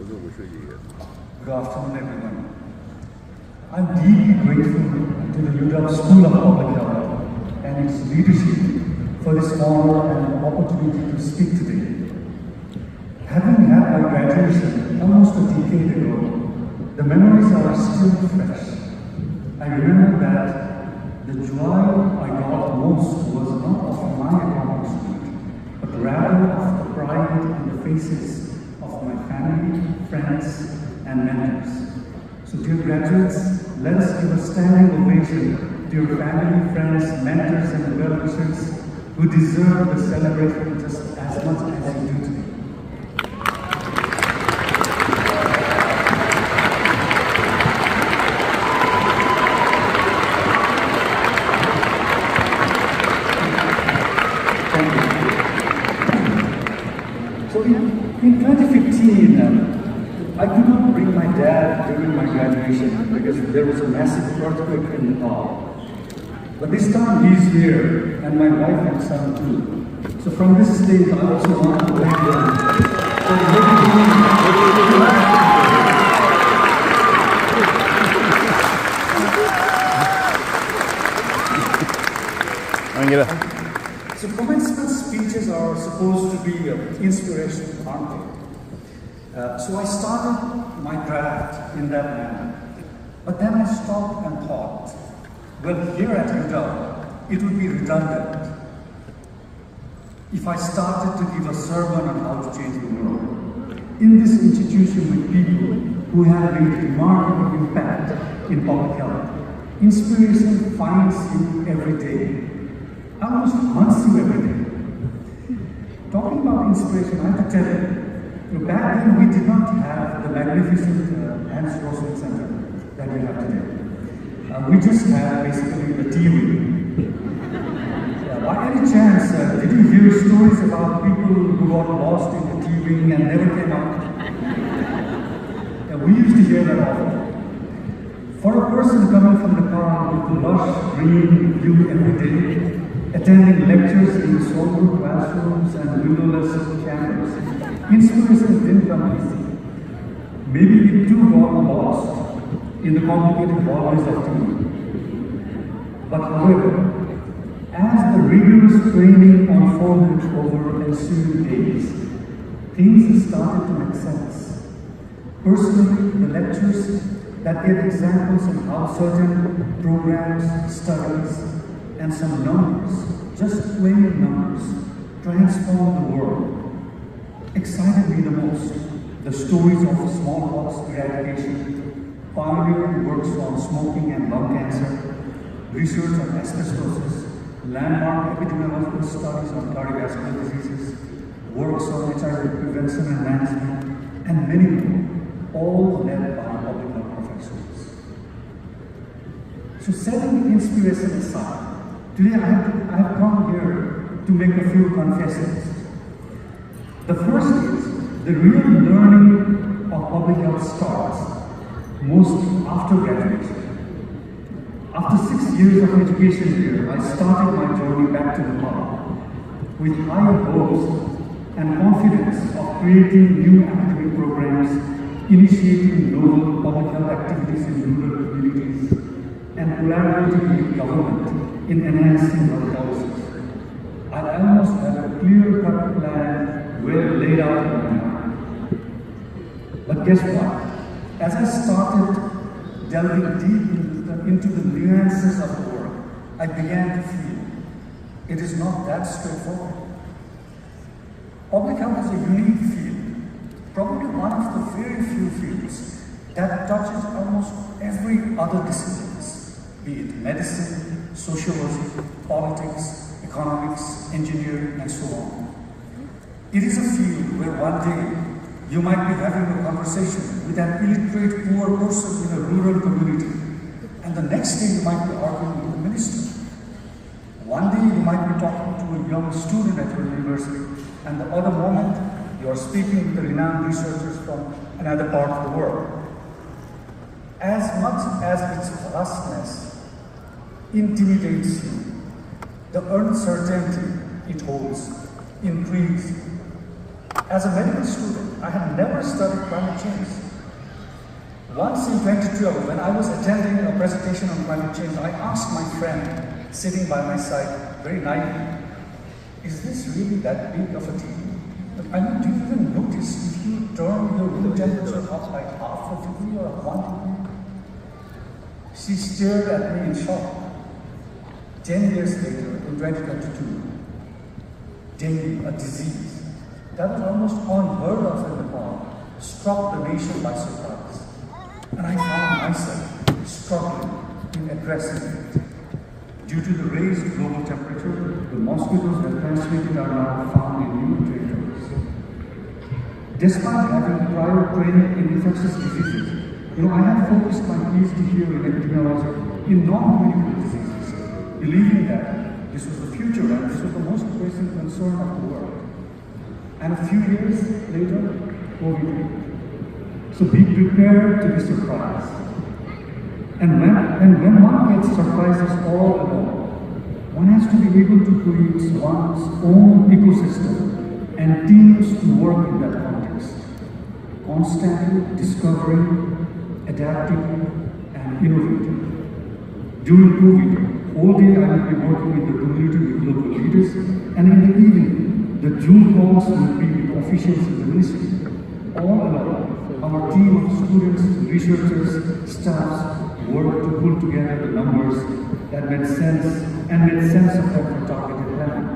Good afternoon, everyone. I'm deeply grateful to the UW School of Public Health and its leadership for this honor and opportunity to speak today. Having had my graduation almost a decade ago, the memories are still fresh. I remember that the joy I got most was not of my accomplishment, but rather of the pride in the faces of my family, friends, and mentors. So dear graduates, let us give a standing ovation to your family, friends, mentors, and well-wishers who deserve the celebration just as much as you do today. Thank you. So in 2015, I could not bring my dad during my graduation because there was a massive earthquake in Nepal. But this time he's here, and my wife and son too. So from this stage, I also want to thank them for So commencement speeches are supposed to be inspirational, aren't they? So I started my draft in that manner. But then I stopped and thought, well, here at UW, it would be redundant if I started to give a sermon on how to change the world. In this institution with people who have made remarkable impact in public health, inspiration finds you every day, almost haunts you every day. Talking about inspiration, I have to tell you, back then we did not have the magnificent Hans Rosling Center that we have today. We just had basically the TV. By any chance, did you hear stories about people who got lost in the TV and never came out? We used to hear that often. For a person coming from the car with the lush green view every day, attending lectures in sober classrooms and windowless chambers, inspiration didn't come easy. Maybe it too got lost in the complicated hallways of TV. But however, as the rigorous training unfolded over ensuing days, things started to make sense. Personally, the lectures that gave examples of how certain programs, studies, and some numbers, just plain numbers, transformed the world, excited me the most. The stories of smallpox eradication, pioneering works on smoking and lung cancer, research on asbestosis, landmark epidemiological studies on cardiovascular diseases, works on HIV prevention and management, and many more, all led by public health professionals. So setting the inspiration aside, today I have come here to make a few confessions. The first is, the real learning of public health starts mostly after graduation. After 6 years of education here, I started my journey back to the hub with higher hopes and confidence of creating new academic programs, initiating novel public health activities in rural communities, and collaborating with government in enhancing our policies. I almost had a clear-cut plan well laid out in my mind. But guess what? As I started delving deep into the nuances of the work, I began to feel it is not that straightforward. Public health is a unique field, probably one of the very few fields that touches almost every other disciplines, be it medicine, sociology, politics, economics, engineering, and so on. It is a field where one day you might be having a conversation with an illiterate poor person in a rural community, and the next day you might be arguing with the minister. One day you might be talking to a young student at your university, and the other moment you are speaking with the renowned researchers from another part of the world. As much as its vastness intimidates you, the uncertainty it holds intrigues you. As a medical student, I had never studied climate change. Once in 2012, when I was attending a presentation on climate change, I asked my friend sitting by my side, very naively, is this really that big of a deal? I mean, do you even notice if you turn your room temperature up by half a degree or 1 degree? She stared at me in shock. 10 years later, in 2022, dengue, a disease that was almost unheard of in Nepal, struck the nation by surprise. And I found myself struggling in addressing it. Due to the raised global temperature, the mosquitoes that transmit it are now found in new territories. Despite having prior training in infectious diseases, I have focused my PhD here in epidemiology in non-communicable diseases, believing that this was the future and this was the most pressing concern of the world. And a few years later, COVID. So be prepared to be surprised. And when one gets surprises all along, one has to be able to create one's own ecosystem and teams to work in that context, constantly discovering, adapting, and innovating. During COVID, all day I will be working in the community with local leaders, and in the evening, the Zoom calls will be with officials in the ministry. All along, our team of students, researchers, staffs work to pull together the numbers that made sense of them for targeted planning.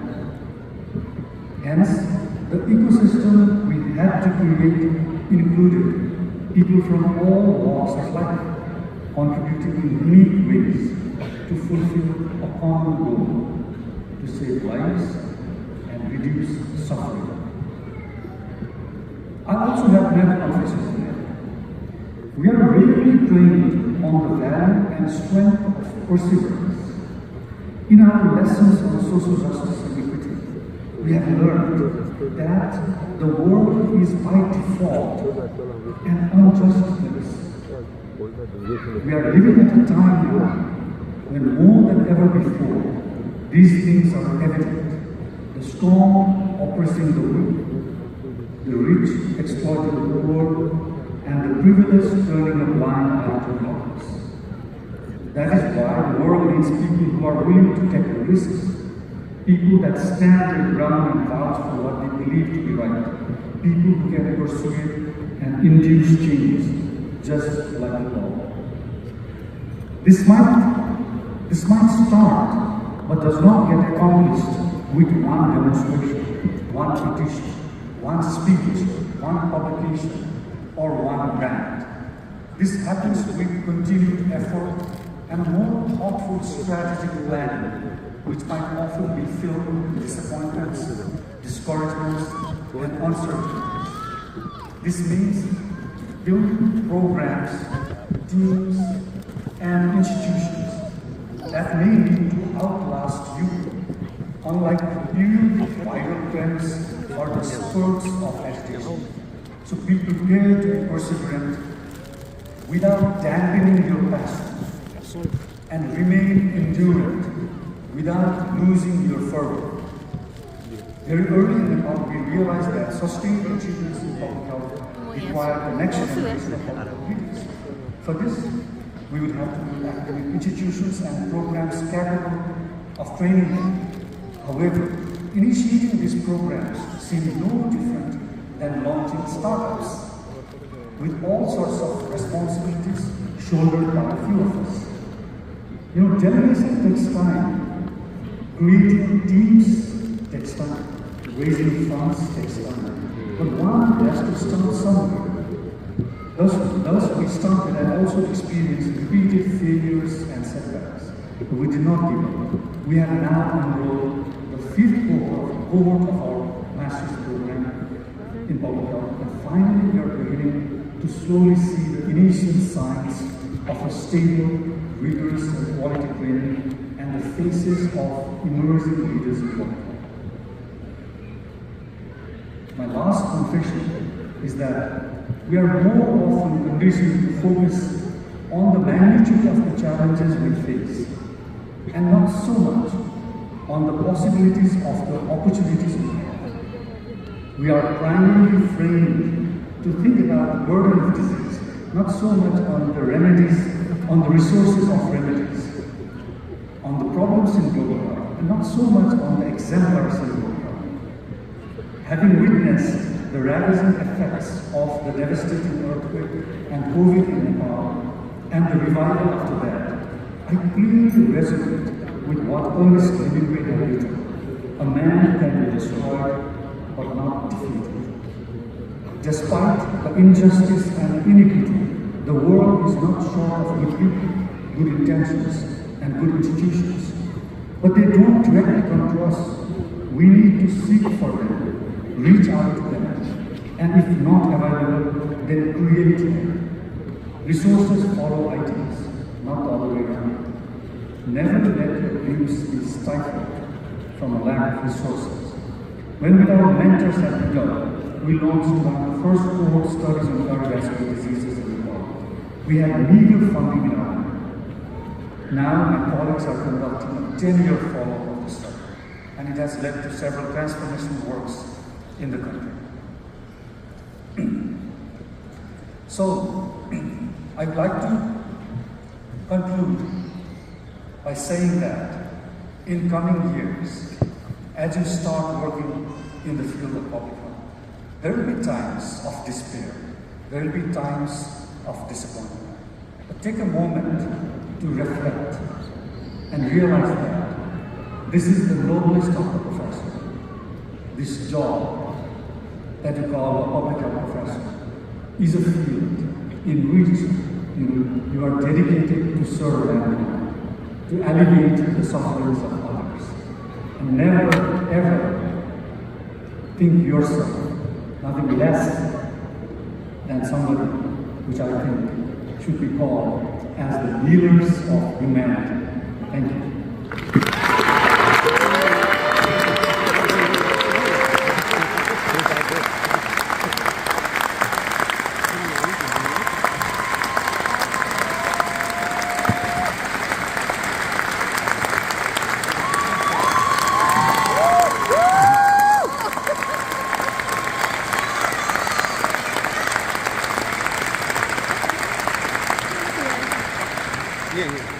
Hence, the ecosystem we had to create included people from all walks of life, contributing in unique ways to fulfill a common goal, to save lives and reduce suffering. I also have another confession. We are really trained on the value and strength of perseverance. In our lessons on social justice and equity, we have learned that the world is by default an unjust place. We are living at a time now when more than ever before, these things are evident. The strong oppressing the weak, the rich exploiting the poor, and the privileged turning a blind eye to others. That is why the world needs people who are willing to take risks, people that stand their ground and vouch for what they believe to be right, people who can persuade and induce change, just like the law. This might start, but does not get accomplished with one demonstration, one petition, one speech, one publication, or one grant. This happens with continued effort and a more thoughtful strategic planning, which might often be filled with disappointments, discouragements, and uncertainties. This means building programs, teams, and institutions that may need to outlast you, unlike new viral trends or the spurts of agitation. So be prepared to be perseverant without dampening your passion, and remain endurant without losing your fervor. Very early in the talk, we realized that sustained achievements in public health require the next generation of public leaders. For this, we would have to build academic institutions and programs capable of training them. However, initiating these programs seemed no different than launching startups, with all sorts of responsibilities shouldered by a few of us. Delegation takes time. Creating teams takes time. Raising funds takes time. But one has to start somewhere. Thus we started and also experienced repeated failures and setbacks. But we did not give up. We have now enrolled the 5th cohort of our master's program in public health, and finally we are beginning to slowly see the initial signs of a stable, rigorous and quality training and the faces of emerging leaders in public health. My last confession is that we are more often conditioned to focus on the magnitude of the challenges we face, and not so much on the possibilities of the opportunities we have. We are primarily framed to think about the burden of disease, not so much on the remedies, on the resources of remedies, on the problems in global health, and not so much on the exemplars in global health. Having witnessed the ravaging effects of the devastating earthquake and COVID in Nepal, and the revival after that, I clearly resonate with what Ernest Hemingway had written. A man can be destroyed, but not defeated. Despite the injustice and iniquity, the world is not short of good people, good intentions, and good institutions. But they don't directly come to us. We need to seek for them, reach out to them, and if not available, then create them. Resources follow ideas, not the other way around. Never let your dreams be stifled from a lack of resources. When with our mentors at Biraj, we launched one of the first cohort studies on cardiovascular diseases in the world. We had legal funding in our hand. Now my colleagues are conducting a 10-year follow-up of the study, and it has led to several transformational works in the country. So, I'd like to conclude by saying that in coming years, as you start working in the field of public health, there will be times of despair, there will be times of disappointment. But take a moment to reflect and realize that this is the noblest of the profession. This job that you call a public health professor is a field in which you are dedicated to serve everyone, to alleviate the sufferings of others, and never ever think yourself nothing less than somebody which I think should be called as the healers of humanity. Thank you. Yeah.